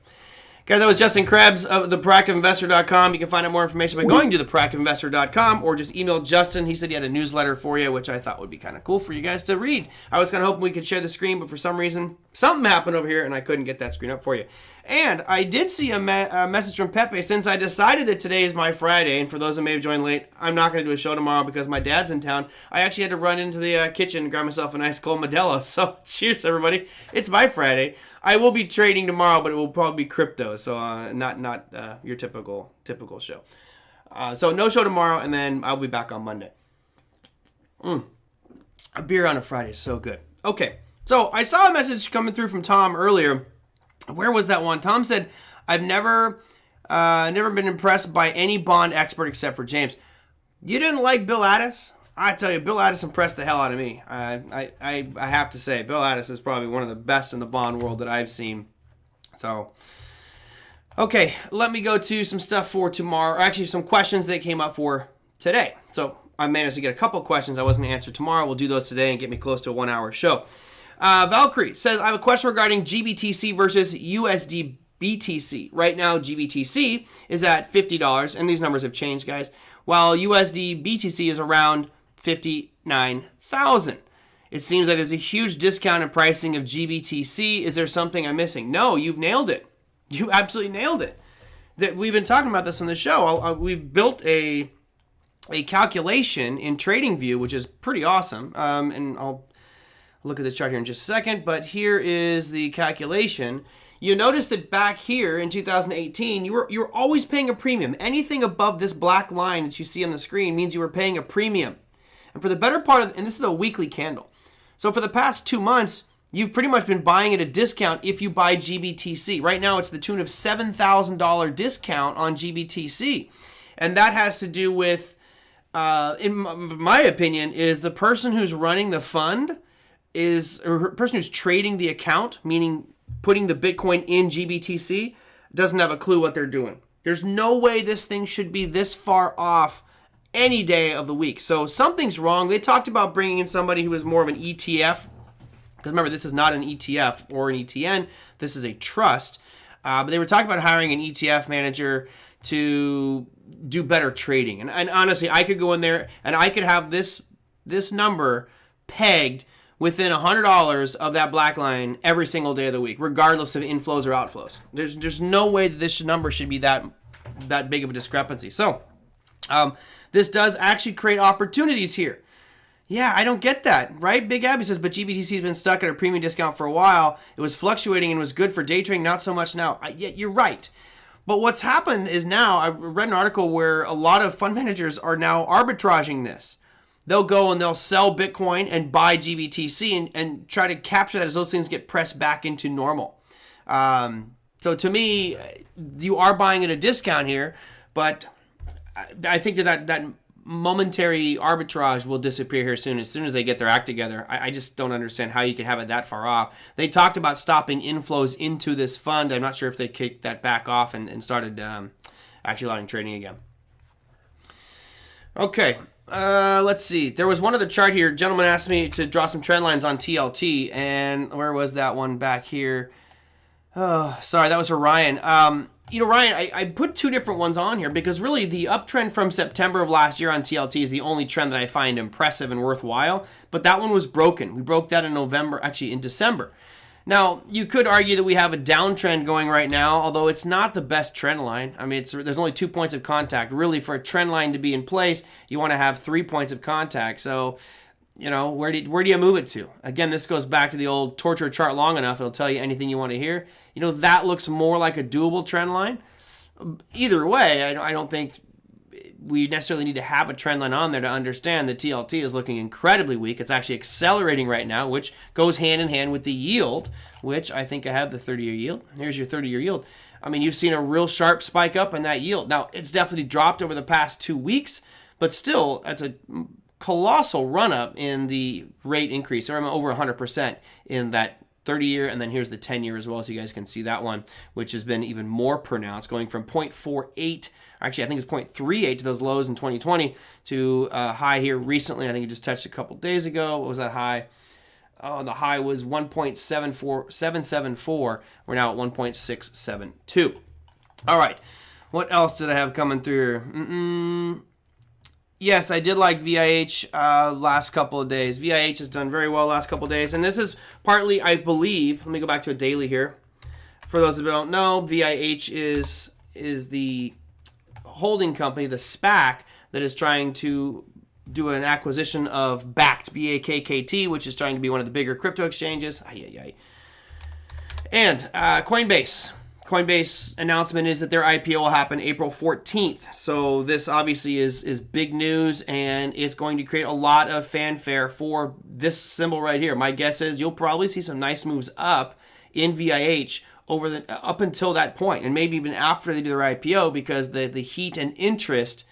Guys, that was Justin Krebs of theproactiveinvestor.com. You can find out more information by going to theproactiveinvestor.com, or just email Justin. He said he had a newsletter for you, which I thought would be kind of cool for you guys to read. I was kind of hoping we could share the screen, but for some reason, something happened over here, and I couldn't get that screen up for you. And I did see a message from Pepe. Since I decided that today is my Friday, and for those that may have joined late, I'm not going to do a show tomorrow because my dad's in town. I actually had to run into the kitchen and grab myself a nice cold Modelo. So cheers, everybody. It's my Friday. I will be trading tomorrow, but it will probably be crypto, so not your typical show. So no show tomorrow, and then I'll be back on Monday. A beer on a Friday is so good. Okay, so I saw a message coming through from Tom earlier. Where was that one? Tom said, I've never been impressed by any bond expert except for James. You didn't like Bill Addis? I tell you, Bill Addis impressed the hell out of me. I have to say, Bill Addis is probably one of the best in the bond world that I've seen. So, okay, let me go to some stuff for tomorrow. Actually, some questions that came up for today. So I managed to get a couple questions I wasn't going to answer tomorrow. We'll do those today and get me close to a 1 hour show. Valkyrie says, I have a question regarding GBTC versus USD BTC. Right now, GBTC is at $50, and these numbers have changed, guys, while USD BTC is around 59,000. It seems like there's a huge discount in pricing of GBTC. Is there something I'm missing? No, you've nailed it. You absolutely nailed it. That we've been talking about this on the show. We've built a calculation in TradingView, which is pretty awesome, and I'll look at this chart here in just a second, but here is the calculation. You notice that back here in 2018, you were always paying a premium. Anything above this black line that you see on the screen means you were paying a premium. And for the better part of, and this is a weekly candle. So for the past 2 months, you've pretty much been buying at a discount if you buy GBTC. Right now, it's the tune of $7,000 discount on GBTC. And that has to do with, in my opinion, is the person who's running the fund or person who's trading the account, meaning putting the Bitcoin in GBTC, doesn't have a clue what they're doing. There's no way this thing should be this far off any day of the week. So something's wrong. They talked about bringing in somebody who is more of an ETF, because remember, this is not an ETF or an ETN. This is a trust. But they were talking about hiring an ETF manager to do better trading. And honestly, I could go in there and I could have this number pegged within $100 of that black line every single day of the week, regardless of inflows or outflows. There's no way that this number should be that big of a discrepancy. So this does actually create opportunities here. Yeah, I don't get that, right? Big Abby says, but GBTC has been stuck at a premium discount for a while. It was fluctuating and was good for day trading, not so much now. Yeah, you're right. But what's happened is now, I read an article where a lot of fund managers are now arbitraging this. They'll go and they'll sell Bitcoin and buy GBTC and try to capture that as those things get pressed back into normal. So to me, you are buying at a discount here, but I think that momentary arbitrage will disappear here soon as they get their act together. I just don't understand how you can have it that far off. They talked about stopping inflows into this fund. I'm not sure if they kicked that back off and started actually allowing trading again. Okay. Let's see. There was one other chart here. Gentleman asked me to draw some trend lines on TLT, and where was that one back here? Oh, sorry, that was for Ryan. Ryan, I put two different ones on here because really the uptrend from September of last year on TLT is the only trend that I find impressive and worthwhile, but that one was broken. We broke that in December. Now, you could argue that we have a downtrend going right now, although it's not the best trend line. I mean, there's only 2 points of contact. Really, for a trend line to be in place, you want to have 3 points of contact. So, where do you move it to? Again, this goes back to the old torture chart long enough. It'll tell you anything you want to hear. That looks more like a doable trend line. Either way, I don't think we necessarily need to have a trend line on there to understand that TLT is looking incredibly weak. It's actually accelerating right now, which goes hand in hand with the yield, which I think I have the 30-year yield. Here's your 30-year yield. I mean, you've seen a real sharp spike up in that yield. Now, it's definitely dropped over the past 2 weeks, but still, that's a colossal run-up in the rate increase, or over 100% in that 30-year, and then here's the 10-year as well, so you guys can see that one, which has been even more pronounced, going from 0.48, actually I think it's 0.38 to those lows in 2020 to a high here recently. I think it just touched a couple days ago. What was that high? Oh, the high was 1.774. We're now at 1.672. All right, what else did I have coming through here? Yes, I did like VIH last couple of days. VIH has done very well last couple of days. And this is partly, I believe, let me go back to a daily here. For those that don't know, VIH is the holding company, the SPAC, that is trying to do an acquisition of Backed, B-A-K-K-T, which is trying to be one of the bigger crypto exchanges. And Coinbase. Coinbase announcement is that their IPO will happen April 14th. So this obviously is big news, and it's going to create a lot of fanfare for this symbol right here. My guess is you'll probably see some nice moves up in VIH up until that point, and maybe even after they do their IPO, because the heat and interest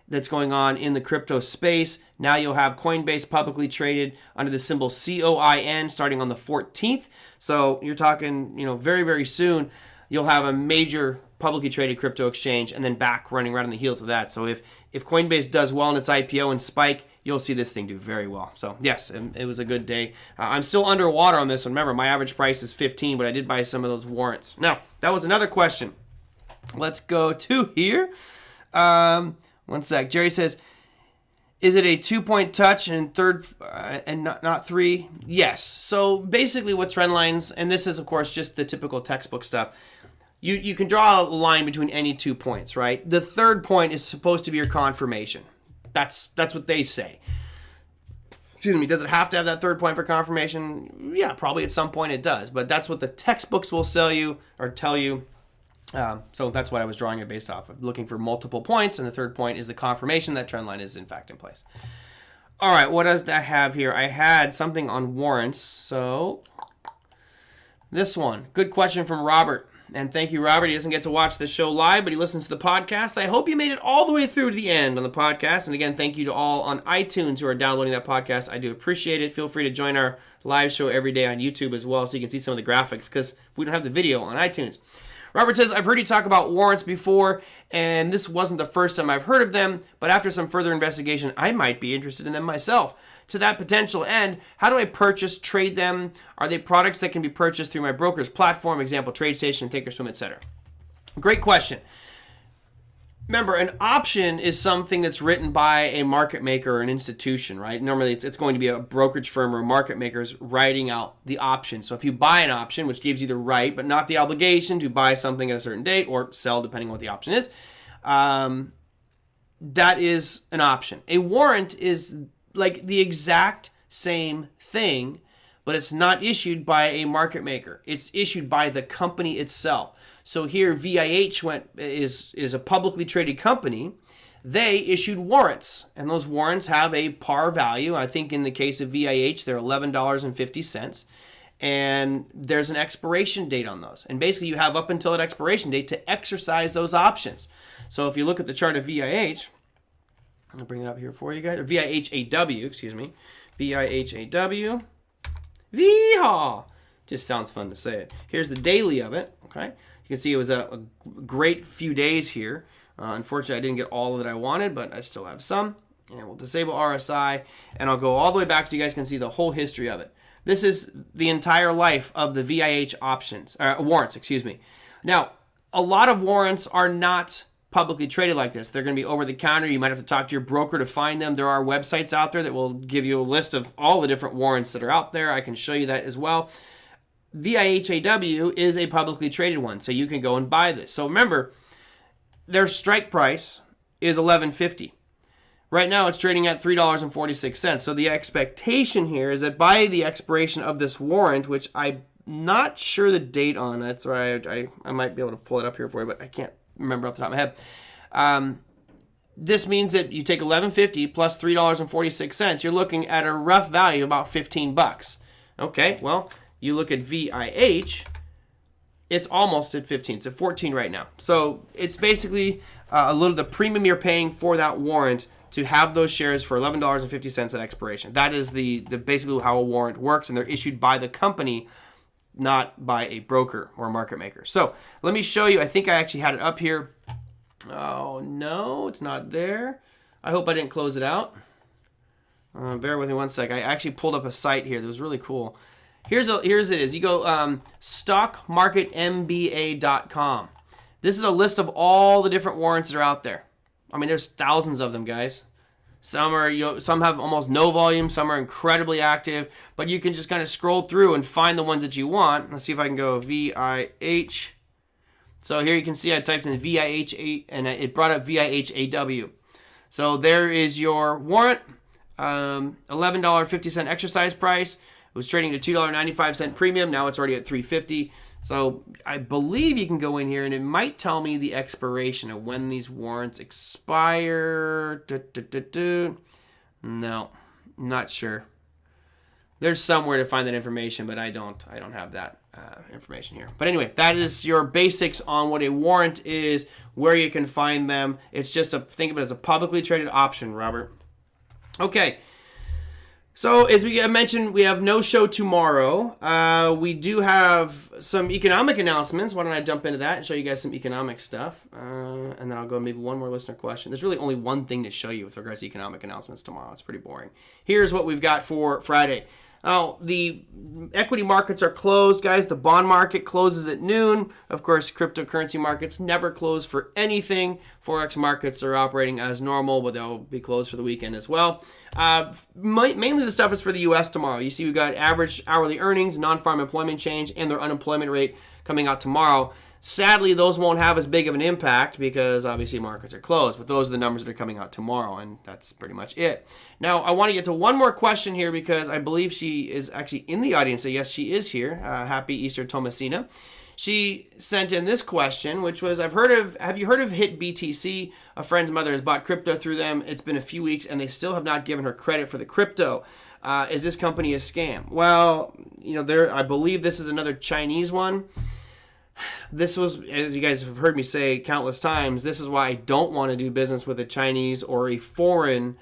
that's going on in the crypto space. Now you'll have Coinbase publicly traded under the symbol COIN starting on the 14th. So you're talking, very, very soon you'll have a major publicly traded crypto exchange, and then back running right on the heels of that. So if Coinbase does well in its IPO and spike, you'll see this thing do very well. So yes, it was a good day. I'm still underwater on this one. Remember, my average price is 15, but I did buy some of those warrants. Now, that was another question. Let's go to here. One sec. Jerry says, is it a 2-point touch and third and not 3? Yes. So basically what trend lines, and this is of course just the typical textbook stuff, you can draw a line between any 2 points, right? The third point is supposed to be your confirmation. That's what they say. Excuse me. Does it have to have that third point for confirmation? Yeah, probably at some point it does, but that's what the textbooks will sell you or tell you. So that's what I was drawing it based off of, looking for multiple points, and the third point is the confirmation that trend line is in fact in place. All right, what does I have here? I had something on warrants. So this one, good question from Robert. And thank you, Robert. He doesn't get to watch this show live, but he listens to the podcast. I hope you made it all the way through to the end on the podcast. And again, thank you to all on iTunes who are downloading that podcast. I do appreciate it. Feel free to join our live show every day on YouTube as well, so you can see some of the graphics, because we don't have the video on iTunes. Robert says, I've heard you talk about warrants before, and this wasn't the first time I've heard of them, but after some further investigation, I might be interested in them myself. To that potential end, how do I purchase, trade them? Are they products that can be purchased through my broker's platform, example, TradeStation, Thinkorswim, etc.? Great question. Remember, an option is something that's written by a market maker or an institution, right? Normally, it's going to be a brokerage firm or market makers writing out the option. So if you buy an option, which gives you the right but not the obligation to buy something at a certain date or sell, depending on what the option is, that is an option. A warrant is like the exact same thing, but it's not issued by a market maker. It's issued by the company itself. So here, VIH is a publicly traded company. They issued warrants, and those warrants have a par value. I think in the case of VIH, they're $11.50, and there's an expiration date on those. And basically, you have up until that expiration date to exercise those options. So if you look at the chart of VIH, I'll bring it up here for you guys. Or VIHAW, excuse me. VIHAW. Veehaw! Just sounds fun to say it. Here's the daily of it, okay? You can see it was a great few days here. Unfortunately, I didn't get all that I wanted, but I still have some. And we'll disable RSI, and I'll go all the way back so you guys can see the whole history of it. This is the entire life of the VIH warrants, excuse me. Now, a lot of warrants are not publicly traded like this. They're going to be over the counter. You might have to talk to your broker to find them. There are websites out there that will give you a list of all the different warrants that are out there. I can show you that as well. VIHAW is a publicly traded one, so you can go and buy this. So remember, their strike price is $11.50. Right now, it's trading at $3.46. So the expectation here is that by the expiration of this warrant, which I'm not sure the date on, that's right, I might be able to pull it up here for you, but I can't remember off the top of my head. This means that you take $11.50 plus $3.46. You're looking at a rough value of about $15. Okay, well, you look at VIH, it's almost at 15. It's at 14 right now. So it's basically the premium you're paying for that warrant to have those shares for $11.50 at expiration. That is the basically how a warrant works, and they're issued by the company, not by a broker or a market maker. So let me show you. I think I actually had it up here. Oh, no, it's not there. I hope I didn't close it out. Bear with me one sec. I actually pulled up a site here that was really cool. Here's it is. You go stockmarketmba.com. This is a list of all the different warrants that are out there. I mean, there's thousands of them, guys. Some have almost no volume, some are incredibly active, but you can just kind of scroll through and find the ones that you want. Let's see if I can go VIH. So here you can see I typed in VIH and it brought up VIHAW. So there is your warrant, $11.50 exercise price. It was trading at $2.95 premium. Now it's already at $3.50. So I believe you can go in here and it might tell me the expiration of when these warrants expire. No, not sure. There's somewhere to find that information, but I don't have that information here. But anyway, that is your basics on what a warrant is, where you can find them. It's just think of it as a publicly traded option, Robert. Okay. So as we mentioned, we have no show tomorrow. We do have some economic announcements. Why don't I jump into that and show you guys some economic stuff? And then I'll go maybe one more listener question. There's really only one thing to show you with regards to economic announcements tomorrow. It's pretty boring. Here's what we've got for Friday. Now, the equity markets are closed, guys. The bond market closes at noon. Of course, cryptocurrency markets never close for anything. Forex markets are operating as normal, but they'll be closed for the weekend as well. Mainly the stuff is for the U.S. tomorrow. You see we've got average hourly earnings, non-farm employment change, and their unemployment rate coming out tomorrow. Sadly, those won't have as big of an impact because obviously markets are closed, but those are the numbers that are coming out tomorrow, and that's pretty much it. Now, I want to get to one more question here because I believe she is actually in the audience. So yes, she is here. Happy Easter, Thomasina. She sent in this question, which was, have you heard of HitBTC? A friend's mother has bought crypto through them. It's been a few weeks, and they still have not given her credit for the crypto. Is this company a scam? Well, I believe this is another Chinese one. This was, as you guys have heard me say countless times, this is why I don't want to do business with a Chinese or a foreign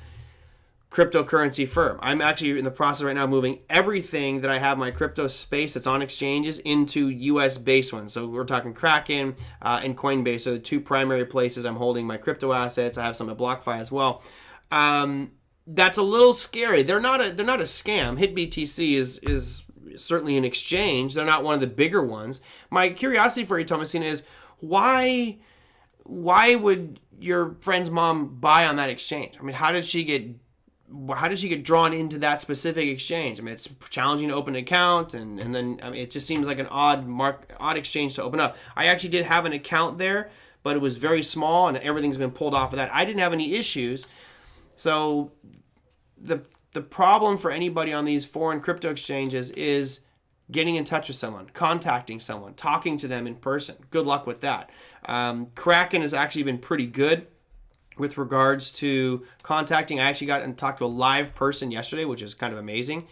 cryptocurrency firm. I'm actually in the process right now moving everything that I have my crypto space that's on exchanges into US-based ones. So we're talking Kraken and Coinbase are the two primary places I'm holding my crypto assets. I have some at BlockFi as well. That's a little scary. They're not a scam. HitBTC is certainly an exchange. They're not one of the bigger ones. My curiosity for you, Thomasina, is why would your friend's mom buy on that exchange? I mean, how did she get drawn into that specific exchange? I mean, it's challenging to open an account, and then it just seems like an odd exchange to open up. I actually did have an account there, but it was very small, and everything's been pulled off of that. I didn't have any issues. So the problem for anybody on these foreign crypto exchanges is getting in touch with someone, contacting someone, talking to them in person. Good luck with that. Kraken has actually been pretty good with regards to contacting. I actually got and talked to a live person yesterday, which is kind of amazing.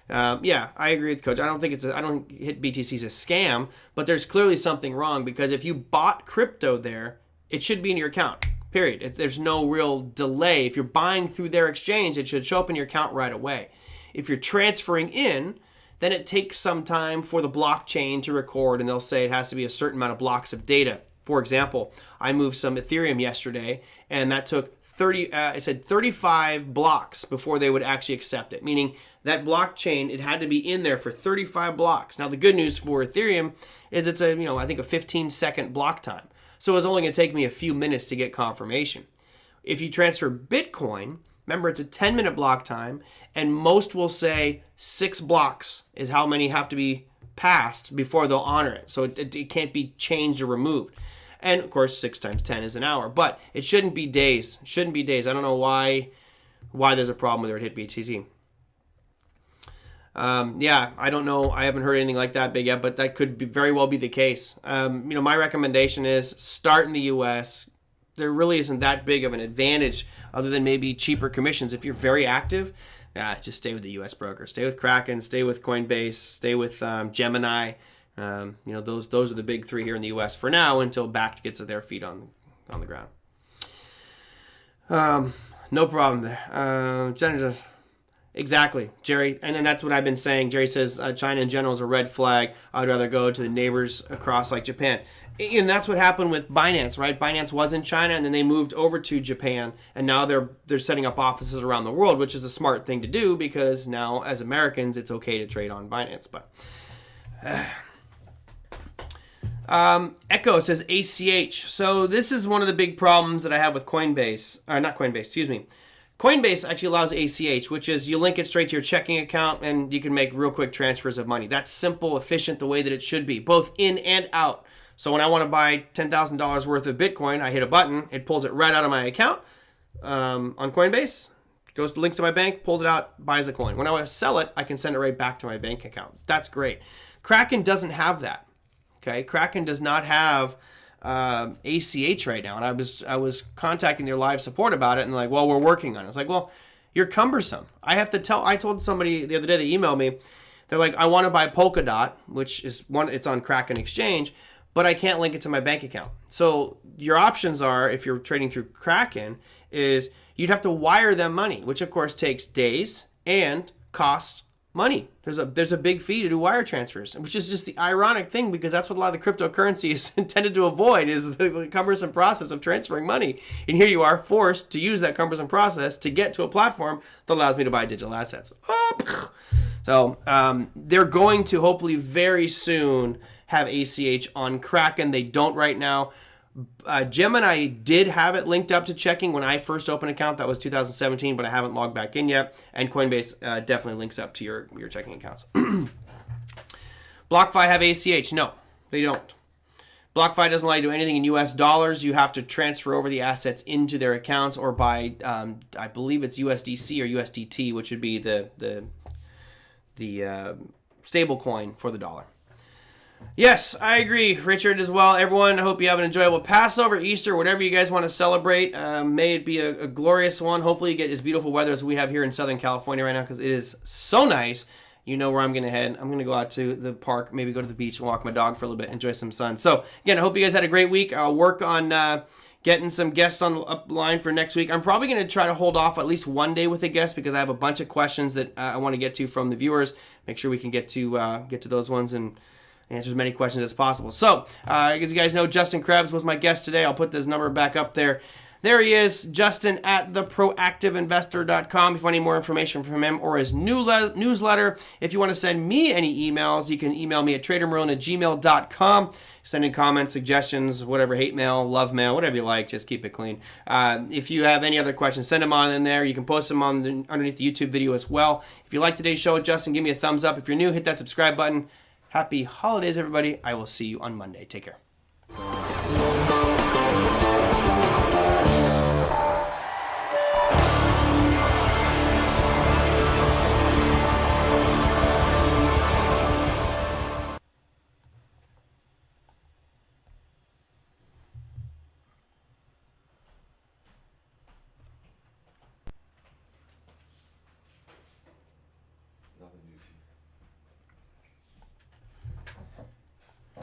Yeah, I agree with Coach. I don't think HitBTC is a scam, but there's clearly something wrong because if you bought crypto there, it should be in your account. Period. There's no real delay. If you're buying through their exchange, it should show up in your account right away. If you're transferring in, then it takes some time for the blockchain to record, and they'll say it has to be a certain amount of blocks of data. For example, I moved some Ethereum yesterday, and that took 35 blocks before they would actually accept it, meaning that blockchain, it had to be in there for 35 blocks. Now, the good news for Ethereum is it's I think a 15-second block time. So it's only going to take me a few minutes to get confirmation. If you transfer Bitcoin, remember it's a 10-minute block time, and most will say 6 blocks is how many have to be passed before they'll honor it. So it can't be changed or removed. And of course, 6 times 10 is an hour, but it shouldn't be days. I don't know why there's a problem with it at HitBTC. Yeah, I don't know. I haven't heard anything like that big yet, but that could very well be the case. My recommendation is start in the U.S. There really isn't that big of an advantage other than maybe cheaper commissions. If you're very active, just stay with the U.S. broker. Stay with Kraken, stay with Coinbase, stay with Gemini. Those are the big three here in the U.S. for now until Bakkt gets their feet on the ground. No problem there. Exactly, Jerry. And then that's what I've been saying. Jerry says China in general is a red flag. I'd rather go to the neighbors across like Japan. And that's what happened with Binance, right? Binance was in China, and then they moved over to Japan. And now they're setting up offices around the world, which is a smart thing to do because now, as Americans, it's okay to trade on Binance. But Echo says ACH. So this is one of the big problems that I have with Coinbase. Not Coinbase, excuse me. Coinbase actually allows ACH, which is you link it straight to your checking account and you can make real quick transfers of money. That's simple, efficient, the way that it should be, both in and out. So when I want to buy $10,000 worth of Bitcoin, I hit a button, it pulls it right out of my account on Coinbase, goes to links to my bank, pulls it out, buys the coin. When I want to sell it, I can send it right back to my bank account. That's great. Kraken doesn't have that. Okay, Kraken does not have ACH right now, and I was contacting their live support about it, and they're like, well, we're working on it. It's like, well, you're cumbersome. I told somebody the other day, they emailed me, they're like, I want to buy Polkadot, which is it's on Kraken Exchange, but I can't link it to my bank account. So your options are, if you're trading through Kraken, is you'd have to wire them money, which of course takes days and costs money. There's a big fee to do wire transfers, which is just the ironic thing, because that's what a lot of the cryptocurrency is intended to avoid, is the cumbersome process of transferring money. And here you are forced to use that cumbersome process to get to a platform that allows me to buy digital assets. So they're going to hopefully very soon have ACH on Kraken. They don't right now. Gemini did have it linked up to checking when I first opened an account. That was 2017, but I haven't logged back in yet. And Coinbase definitely links up to your checking accounts. BlockFi have ACH? No, they don't. BlockFi doesn't allow you to do anything in US dollars. You have to transfer over the assets into their accounts or by, I believe it's USDC or USDT, which would be the stable coin for the dollar. Yes, I agree, Richard, as well. Everyone, I hope you have an enjoyable Passover, Easter, whatever you guys want to celebrate. May it be a glorious one. Hopefully you get as beautiful weather as we have here in Southern California right now, because it is so nice. You know where I'm going to head. I'm going to go out to the park, maybe go to the beach and walk my dog for a little bit, enjoy some sun. So, again, I hope you guys had a great week. I'll work on getting some guests on the line for next week. I'm probably going to try to hold off at least one day with a guest, because I have a bunch of questions that I want to get to from the viewers. Make sure we can get to those ones and answer as many questions as possible. So, as you guys know, Justin Krebs was my guest today. I'll put this number back up there. There he is, Justin at theproactiveinvestor.com. If you want any more information from him or his newsletter, if you want to send me any emails, you can email me at TraderMerlin@gmail.com. Send in comments, suggestions, whatever, hate mail, love mail, whatever you like. Just keep it clean. If you have any other questions, send them on in there. You can post them underneath the YouTube video as well. If you like today's show with Justin, give me a thumbs up. If you're new, hit that subscribe button. Happy holidays, everybody. I will see you on Monday. Take care.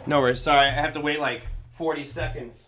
No worries. Sorry, I have to wait like 40 seconds.